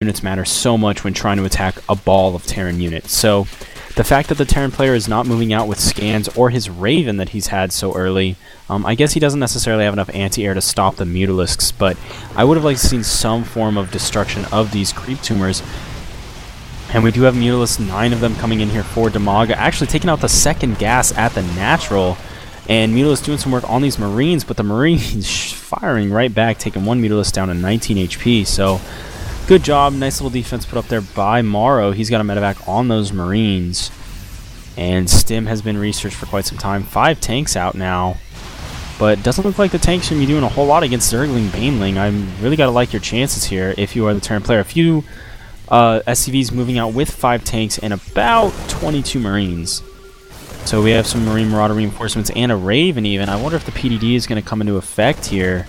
units matter so much when trying to attack a ball of Terran units. So the fact that the Terran player is not moving out with scans or his Raven that he's had so early, I guess he doesn't necessarily have enough anti-air to stop the Mutalisks, but I would have liked to see some form of destruction of these creep tumors. And we do have Mutalisks, 9 of them coming in here for dimaga, actually taking out the second gas at the natural. And Mutalisk doing some work on these Marines, but the Marines firing right back, taking one Mutalisk down to 19 HP. So, good job. Nice little defense put up there by Morrow. He's got a medevac on those Marines. And Stim has been researched for quite some time. 5 tanks out now. But doesn't look like the tanks should be doing a whole lot against Zergling Baneling. I really got to like your chances here if you are the Terran player. A few SCVs moving out with 5 tanks and about 22 Marines. So we have some Marine Marauder reinforcements and a Raven even. I wonder if the PDD is going to come into effect here.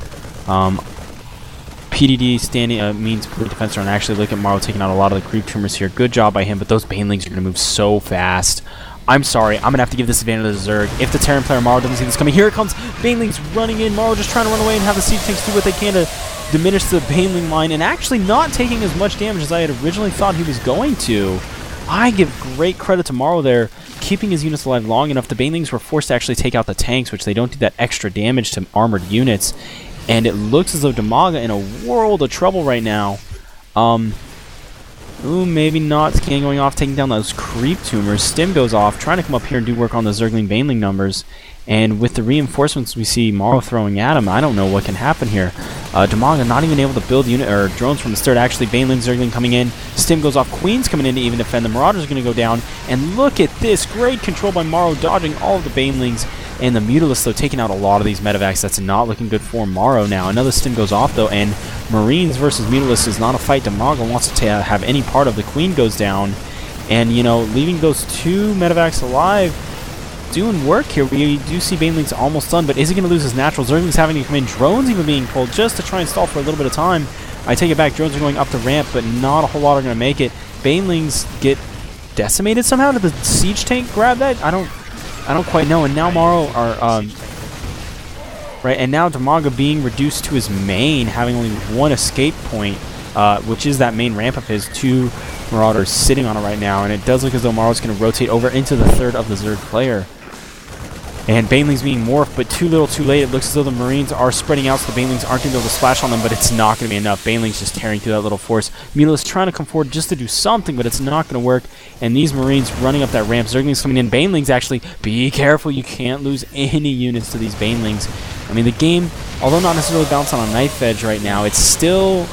PDD standing means complete defense run. Actually, look at Morrow taking out a lot of the creep tumors here. Good job by him, but those Banelings are going to move so fast. I'm sorry, I'm going to have to give this advantage to Zerg. If the Terran player Morrow doesn't see this coming, here it comes. Banelings running in. Morrow just trying to run away and have the siege tanks do what they can to diminish the Baneling line, and actually not taking as much damage as I had originally thought he was going to. I give great credit to Morrow there, keeping his units alive long enough. The Banelings were forced to actually take out the tanks, which they don't do that extra damage to armored units. And it looks as though dimaga in a world of trouble right now. Ooh, maybe not. Scan going off, taking down those creep tumors. Stim goes off, trying to come up here and do work on the Zergling Baneling numbers. And with the reinforcements we see Morrow throwing at him, I don't know what can happen here. dimaga not even able to build unit or drones from the start. Actually, Baneling, Zergling coming in. Stim goes off. Queen's coming in to even defend. The Marauders are going to go down. And look at this. Great control by Morrow, dodging all of the Banelings. And the Mutalisks, though, taking out a lot of these medevacs. That's not looking good for Morrow now. Another Stim goes off, though, and Marines versus Mutalisks is not a fight dimaga wants to have any part of. The Queen goes down. And, you know, leaving those 2 medevacs alive, doing work here. We do see Baneling's almost done, but is he going to lose his natural? Zergling's having to come in. Drones even being pulled just to try and stall for a little bit of time. I take it back. Drones are going up the ramp, but not a whole lot are going to make it. Banelings get decimated somehow. Did the siege tank grab that? I don't quite know. And now Morrow are right, and now dimaga being reduced to his main, having only 1 escape point, which is that main ramp of his. 2 Marauders sitting on it right now, and it does look as though Morrow's going to rotate over into the 3rd of the Zerg player. And Banelings being morphed, but too little too late. It looks as though the Marines are spreading out, so the Banelings aren't going to be able to splash on them, but it's not going to be enough. Banelings just tearing through that little force. Mutalisks trying to come forward just to do something, but it's not going to work. And these Marines running up that ramp. Zerglings coming in. Banelings actually, be careful. You can't lose any units to these Banelings. I mean, the game, although not necessarily bouncing on a knife edge right now, it's still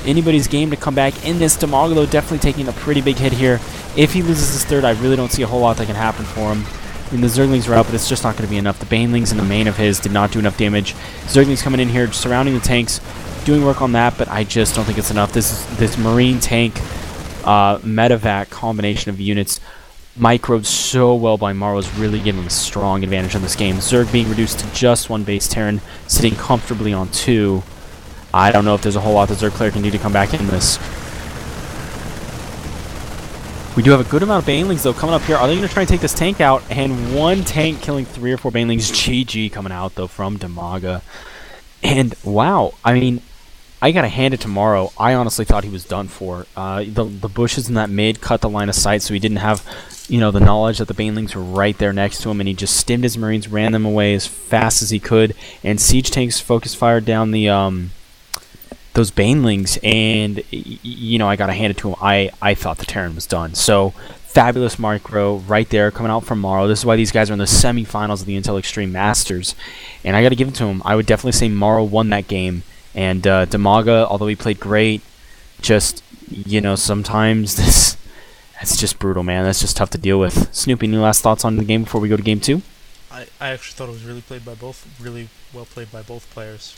anybody's game to come back in this. dimaga, though, definitely taking a pretty big hit here. If he loses his 3rd, I really don't see a whole lot that can happen for him. I mean, the Zerglings are out, but it's just not going to be enough. The Banelings in the main of his did not do enough damage. Zerglings coming in here, surrounding the tanks, doing work on that, but I just don't think it's enough. This Marine tank medevac combination of units microed so well by Morrow is really giving him a strong advantage in this game. Zerg being reduced to just 1 base Terran, sitting comfortably on 2. I don't know if there's a whole lot the Zerg player can do to come back in this. We do have a good amount of Banelings, though, coming up here. Are they going to try and take this tank out? And 1 tank killing 3 or 4 Banelings. GG coming out, though, from dimaga. And, wow, I mean, I got to hand it to Morrow. I honestly thought he was done for. The bushes in that mid cut the line of sight, so he didn't have, you know, the knowledge that the Banelings were right there next to him, and he just stimmed his Marines, ran them away as fast as he could, and siege tanks focus fired down the those Banelings, and you know, I gotta hand it to him. I thought the Terran was done. So fabulous micro right there coming out from Morrow. This is why these guys are in the semifinals of the Intel Extreme Masters, and I gotta give it to him. I would definitely say Morrow won that game, and dimaga, although he played great, just, you know, sometimes that's just brutal, man. That's just tough to deal with. Snoopy, any last thoughts on the game before we go to game 2? I actually thought it was really well played by both players.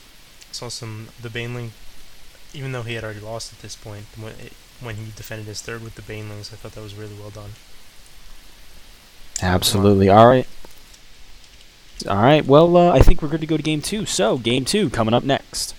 Saw the Baneling, even though he had already lost at this point, when he defended his 3rd with the Banelings, I thought that was really well done. Absolutely. All right. Well, I think we're good to go to game 2. So, game 2 coming up next.